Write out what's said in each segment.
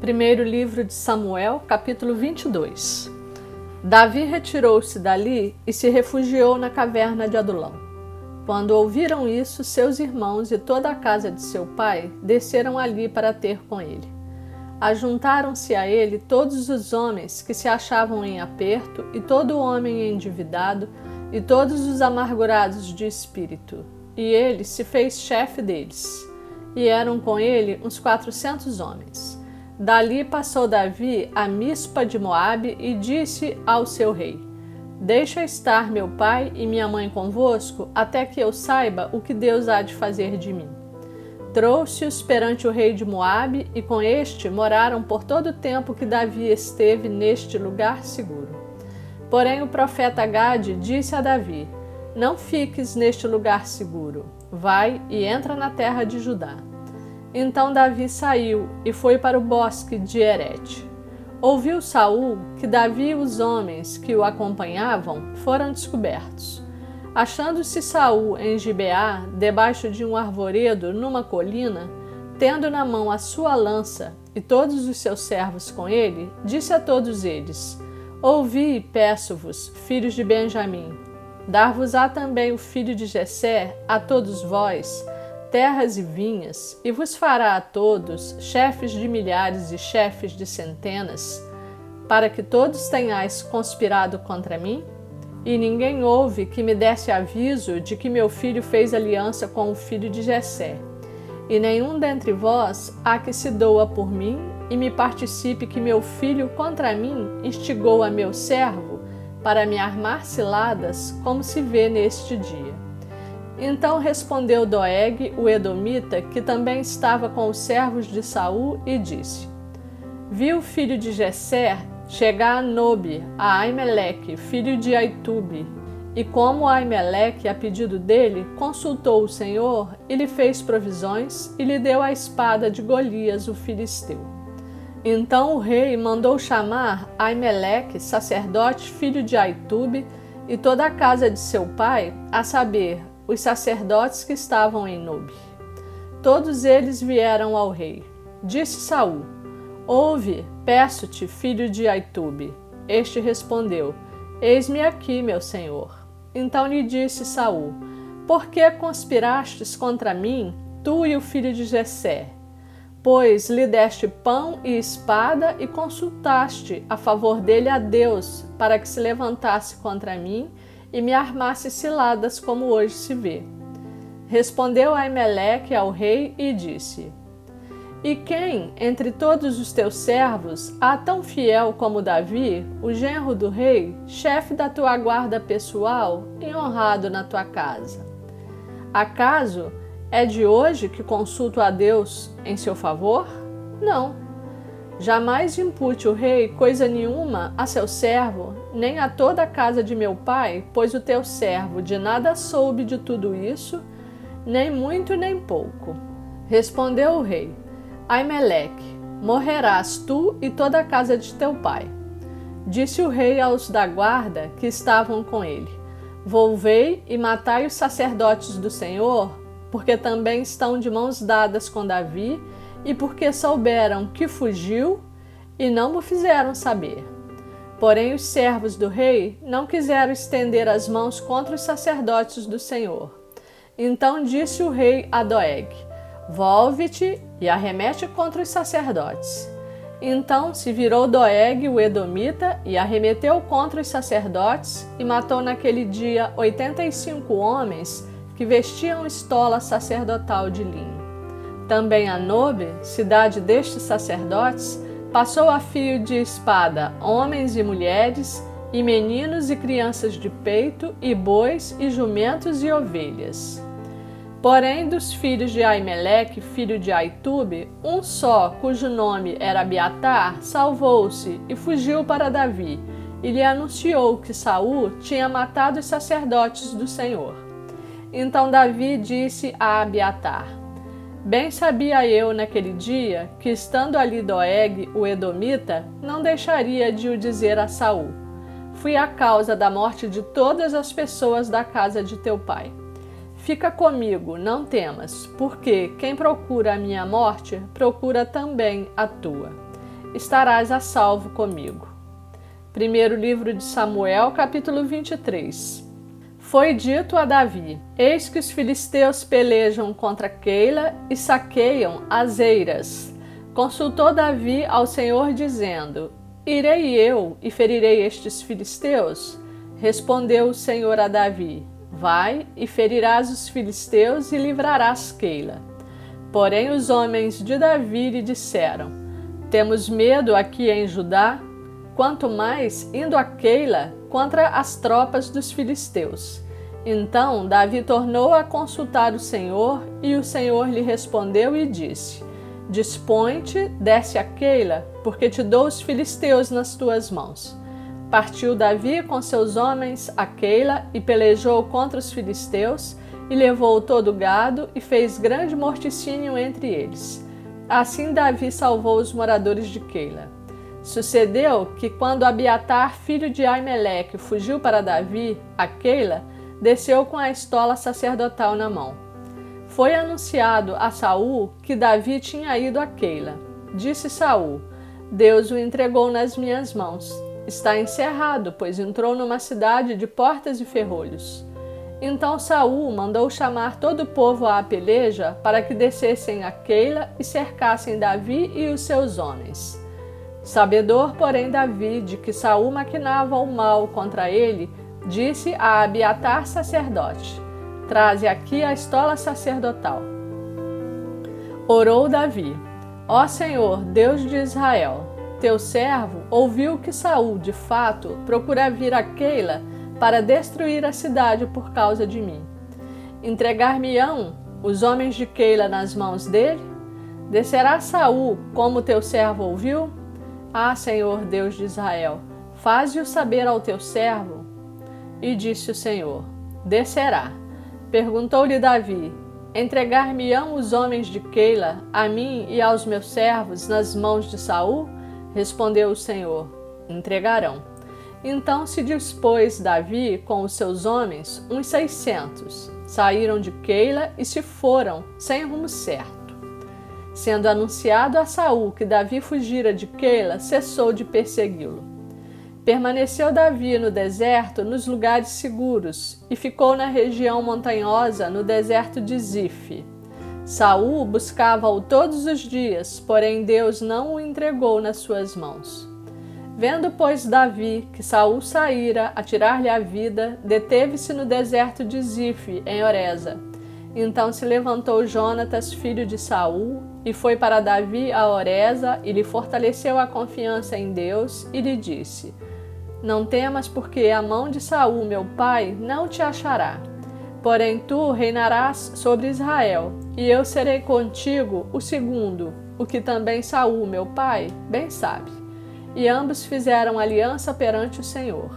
Primeiro livro de Samuel, capítulo 22. Davi retirou-se dali e se refugiou na caverna de Adulão. Quando ouviram isso, seus irmãos e toda a casa de seu pai desceram ali para ter com ele. Ajuntaram-se a ele todos os homens que se achavam em aperto, e todo homem endividado, e todos os amargurados de espírito. E ele se fez chefe deles. E eram com ele uns 400 homens. Dali passou Davi a Mispa de Moabe e disse ao seu rei: Deixa estar meu pai e minha mãe convosco, até que eu saiba o que Deus há de fazer de mim. Trouxe-os perante o rei de Moabe, e com este moraram por todo o tempo que Davi esteve neste lugar seguro. Porém o profeta Gade disse a Davi: Não fiques neste lugar seguro, vai e entra na terra de Judá. Então Davi saiu e foi para o bosque de Herete. Ouviu Saul que Davi e os homens que o acompanhavam foram descobertos. Achando-se Saul em Gibeá, debaixo de um arvoredo numa colina, tendo na mão a sua lança e todos os seus servos com ele, disse a todos eles: Ouvi, peço-vos, filhos de Benjamim, dar-vos-á também o filho de Jessé, a todos vós, terras e vinhas, e vos fará a todos chefes de milhares e chefes de centenas, para que todos tenhais conspirado contra mim? E ninguém houve que me desse aviso de que meu filho fez aliança com o filho de Jessé. E nenhum dentre vós há que se doa por mim e me participe que meu filho contra mim instigou a meu servo para me armar ciladas, como se vê neste dia. Então respondeu Doeg, o edomita, que também estava com os servos de Saul, e disse: Vi o filho de Jessé chegar a Nobe, a Aimeleque, filho de Aitube, e como Aimeleque, a pedido dele, consultou o Senhor, e lhe fez provisões, e lhe deu a espada de Golias, o filisteu. Então o rei mandou chamar Aimeleque, sacerdote, filho de Aitube, e toda a casa de seu pai, a saber, os sacerdotes que estavam em Nobe. Todos eles vieram ao rei. Disse Saul: Ouve, peço-te, filho de Aitube. Este respondeu: Eis-me aqui, meu senhor. Então lhe disse Saul: Por que conspirastes contra mim, tu e o filho de Jessé? Pois lhe deste pão e espada e consultaste a favor dele a Deus, para que se levantasse contra mim e me armasse ciladas, como hoje se vê. Respondeu Aimeleque ao rei e disse: E quem, entre todos os teus servos, há tão fiel como Davi, o genro do rei, chefe da tua guarda pessoal e honrado na tua casa? Acaso é de hoje que consulto a Deus em seu favor? Não. Jamais impute o rei coisa nenhuma a seu servo, nem a toda a casa de meu pai, pois o teu servo de nada soube de tudo isso, nem muito nem pouco. Respondeu o rei: Aimeleque, morrerás tu e toda a casa de teu pai. Disse o rei aos da guarda que estavam com ele: Volvei e matai os sacerdotes do Senhor, porque também estão de mãos dadas com Davi, e porque souberam que fugiu e não o fizeram saber. Porém os servos do rei não quiseram estender as mãos contra os sacerdotes do Senhor. Então disse o rei a Doeg: Volve-te e arremete contra os sacerdotes. Então se virou Doeg, o edomita, e arremeteu contra os sacerdotes, e matou naquele dia 85 homens que vestiam estola sacerdotal de linho. Também a Nobe, cidade destes sacerdotes, passou a fio de espada homens e mulheres, e meninos e crianças de peito, e bois, e jumentos e ovelhas. Porém, dos filhos de Aimeleque, filho de Aitube, um só, cujo nome era Abiatar, salvou-se e fugiu para Davi, e lhe anunciou que Saul tinha matado os sacerdotes do Senhor. Então Davi disse a Abiatar: Bem sabia eu naquele dia que, estando ali Doeg, o edomita, não deixaria de o dizer a Saul: Fui a causa da morte de todas as pessoas da casa de teu pai. Fica comigo, não temas, porque quem procura a minha morte, procura também a tua. estarás a salvo comigo. Primeiro livro de Samuel, capítulo 23. Foi dito a Davi: eis que os filisteus pelejam contra Keila e saqueiam as eiras. Consultou Davi ao Senhor, dizendo: irei eu e ferirei estes filisteus? Respondeu o Senhor a Davi: vai e ferirás os filisteus e livrarás Keila. Porém os homens de Davi lhe disseram: temos medo aqui em Judá, quanto mais indo a Keila contra as tropas dos filisteus. Então Davi tornou a consultar o Senhor, e o Senhor lhe respondeu e disse: dispõe-te, desce a Keila, porque te dou os filisteus nas tuas mãos. Partiu Davi com seus homens a Keila e pelejou contra os filisteus, e levou todo o gado e fez grande morticínio entre eles. Assim Davi salvou os moradores de Keila. Sucedeu que, quando Abiatar, filho de Aimeleque, fugiu para Davi, a Keila, desceu com a estola sacerdotal na mão. Foi anunciado a Saul que Davi tinha ido a Keila. Disse Saul: Deus o entregou nas minhas mãos. Está encerrado, pois entrou numa cidade de portas e ferrolhos. Então Saul mandou chamar todo o povo à peleja para que descessem a Keila e cercassem Davi e os seus homens. Sabedor, porém, Davi de que Saul maquinava o mal contra ele, disse a Abiatar sacerdote: traze aqui a estola sacerdotal. Orou Davi: ó Senhor, Deus de Israel, teu servo ouviu que Saul, de fato, procura vir a Keila para destruir a cidade por causa de mim. Entregar-me-ão os homens de Keila nas mãos dele? Descerá Saul, como teu servo ouviu? Ah, Senhor, Deus de Israel, faze-o saber ao teu servo. E disse o Senhor: descerá. Perguntou-lhe Davi: entregar-me-ão os homens de Keila a mim e aos meus servos nas mãos de Saul? Respondeu o Senhor: entregarão. Então se dispôs Davi com os seus homens, uns 600, saíram de Keila e se foram, sem rumo certo. Sendo anunciado a Saul que Davi fugira de Keila, cessou de persegui-lo. Permaneceu Davi no deserto, nos lugares seguros, e ficou na região montanhosa, no deserto de Zife. Saul buscava-o todos os dias, porém Deus não o entregou nas suas mãos. Vendo, pois, Davi que Saul saíra a tirar-lhe a vida, deteve-se no deserto de Zife, em Oreza. Então se levantou Jonatas, filho de Saul, e foi para Davi a Oreza, e lhe fortaleceu a confiança em Deus, e lhe disse: não temas, porque a mão de Saul, meu pai, não te achará. Porém tu reinarás sobre Israel, e eu serei contigo o segundo, o que também Saul, meu pai, bem sabe. E ambos fizeram aliança perante o Senhor.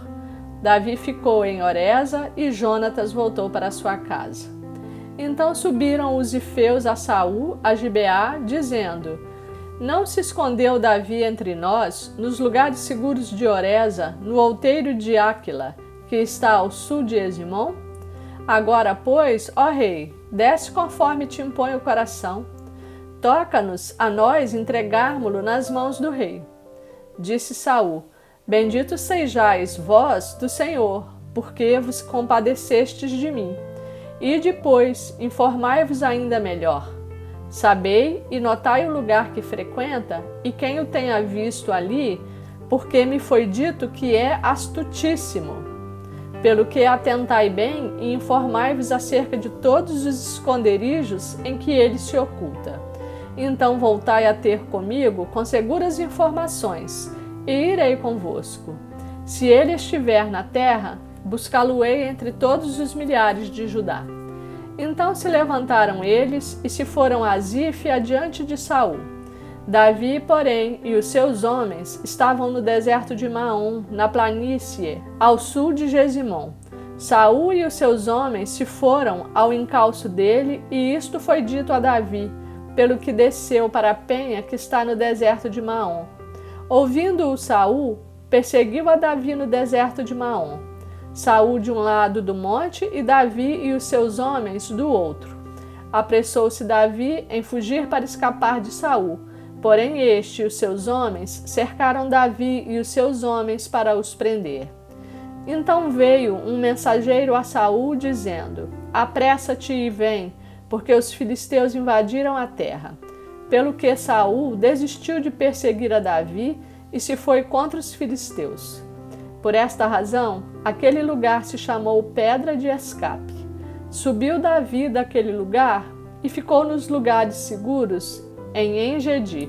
Davi ficou em Oreza e Jonatas voltou para sua casa. Então subiram os ifeus a Saul, a Gibeá, dizendo: não se escondeu Davi entre nós, nos lugares seguros de Oreza, no outeiro de Áquila, que está ao sul de Ezimom? Agora, pois, ó rei, desce conforme te impõe o coração. Toca-nos a nós entregarmo-lo nas mãos do rei. Disse Saul: bendito sejais vós do Senhor, porque vos compadecestes de mim. E depois informai-vos ainda melhor. Sabei e notai o lugar que frequenta, e quem o tenha visto ali, porque me foi dito que é astutíssimo. Pelo que atentai bem e informai-vos acerca de todos os esconderijos em que ele se oculta. Então voltai a ter comigo com seguras informações, e irei convosco. Se ele estiver na terra, buscá-lo-ei entre todos os milhares de Judá. Então se levantaram eles e se foram a Zife adiante de Saul. Davi, porém, e os seus homens estavam no deserto de Maom, na planície, ao sul de Jezimom. Saul e os seus homens se foram ao encalço dele, e isto foi dito a Davi, pelo que desceu para a penha que está no deserto de Maom. Ouvindo-o Saul, perseguiu a Davi no deserto de Maom. Saul de um lado do monte e Davi e os seus homens do outro. Apressou-se Davi em fugir para escapar de Saul, Porém este e os seus homens cercaram Davi e os seus homens para os prender. Então veio um mensageiro a Saul dizendo: apressa-te e vem, porque os filisteus invadiram a terra. Pelo que Saul desistiu de perseguir a Davi e se foi contra os filisteus. Por esta razão, aquele lugar se chamou Pedra de Escape. Subiu Davi daquele lugar e ficou nos lugares seguros em En-Gedi.